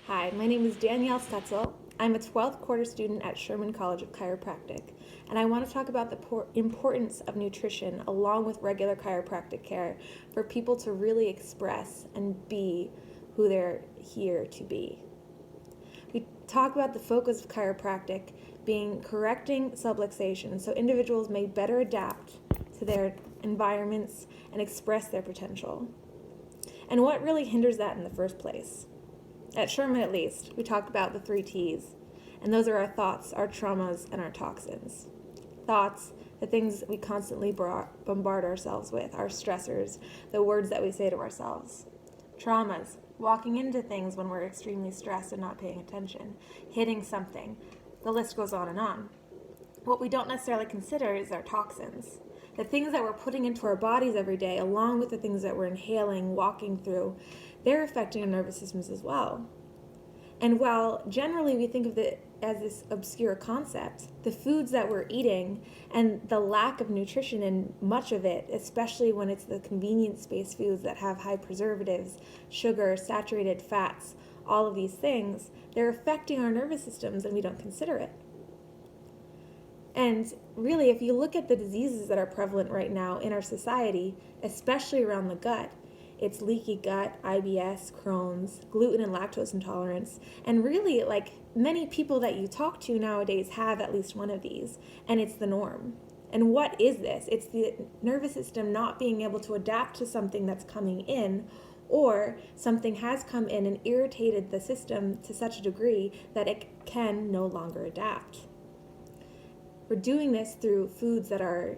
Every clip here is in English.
Hi, my name is Danielle Stetzel. I'm a 12th quarter student at Sherman College of Chiropractic, and I want to talk about the importance of nutrition along with regular chiropractic care for people to really express and be who they're here to be. We talk about the focus of chiropractic being correcting subluxation so individuals may better adapt to their environments and express their potential. And what really hinders that in the first place? At Sherman, at least, we talk about the 3 T's, and those are our thoughts, our traumas, and our toxins. Thoughts, the things we constantly bombard ourselves with, our stressors, the words that we say to ourselves. Traumas, walking into things when we're extremely stressed and not paying attention, hitting something. The list goes on and on. What we don't necessarily consider is our toxins. The things that we're putting into our bodies every day, along with the things that we're inhaling, walking through, they're affecting our nervous systems as well. And while generally we think of it as this obscure concept, the foods that we're eating and the lack of nutrition in much of it, especially when it's the convenience-based foods that have high preservatives, sugar, saturated fats, all of these things, they're affecting our nervous systems and we don't consider it. And really, if you look at the diseases that are prevalent right now in our society, especially around the gut, it's leaky gut, IBS, Crohn's, gluten and lactose intolerance, and really, like, many people that you talk to nowadays have at least one of these, and it's the norm. And what is this? It's the nervous system not being able to adapt to something that's coming in, or something has come in and irritated the system to such a degree that it can no longer adapt. We're doing this through foods that are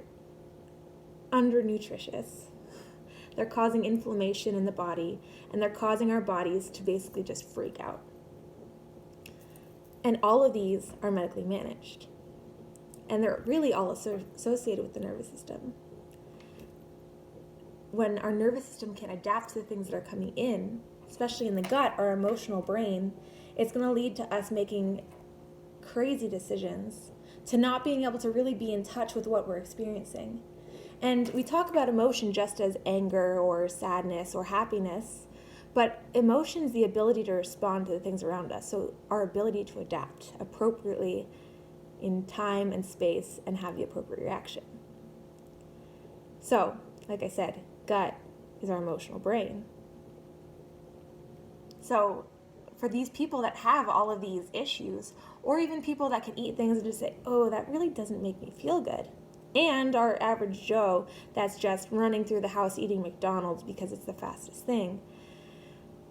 undernutritious. They're causing inflammation in the body, and they're causing our bodies to basically just freak out. And all of these are medically managed. And they're really all associated with the nervous system. When our nervous system can adapt to the things that are coming in, especially in the gut, our emotional brain, it's going to lead to us making crazy decisions, to not being able to really be in touch with what we're experiencing. And we talk about emotion just as anger or sadness or happiness, but emotion is the ability to respond to the things around us, so our ability to adapt appropriately in time and space and have the appropriate reaction. So, like I said, gut is our emotional brain. So, for these people that have all of these issues, or even people that can eat things and just say, oh, that really doesn't make me feel good, and our average Joe that's just running through the house eating McDonald's because it's the fastest thing.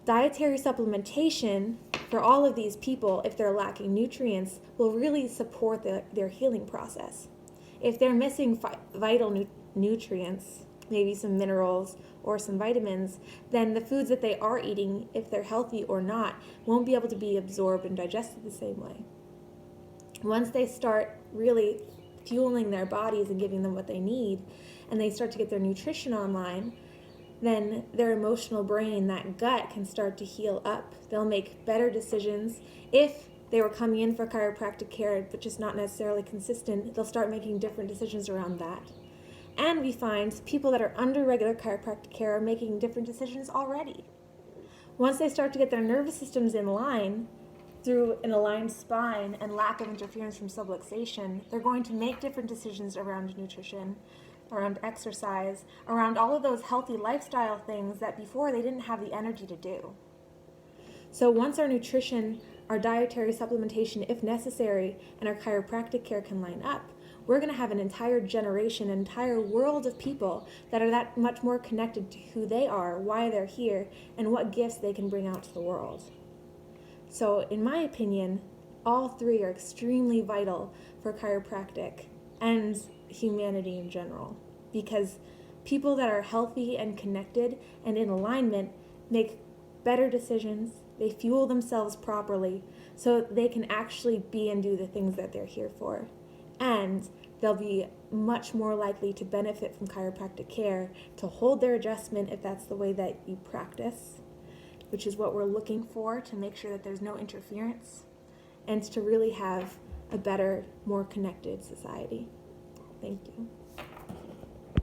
Dietary supplementation for all of these people, if they're lacking nutrients, will really support their healing process. If they're missing vital nutrients, maybe some minerals or some vitamins, then the foods that they are eating, if they're healthy or not, won't be able to be absorbed and digested the same way. Once they start really fueling their bodies and giving them what they need, and they start to get their nutrition online, then their emotional brain, that gut, can start to heal up. They'll make better decisions. If they were coming in for chiropractic care but just not necessarily consistent, they'll start making different decisions around that. And we find people that are under regular chiropractic care are making different decisions already. Once they start to get their nervous systems in line, through an aligned spine and lack of interference from subluxation, they're going to make different decisions around nutrition, around exercise, around all of those healthy lifestyle things that before they didn't have the energy to do. So once our nutrition, our dietary supplementation, if necessary, and our chiropractic care can line up, we're going to have an entire generation, an entire world of people that are that much more connected to who they are, why they're here, and what gifts they can bring out to the world. So, in my opinion, all 3 are extremely vital for chiropractic and humanity in general, because people that are healthy and connected and in alignment make better decisions, they fuel themselves properly so they can actually be and do the things that they're here for. And they'll be much more likely to benefit from chiropractic care, to hold their adjustment if that's the way that you practice, which is what we're looking for, to make sure that there's no interference, and to really have a better, more connected society. Thank you.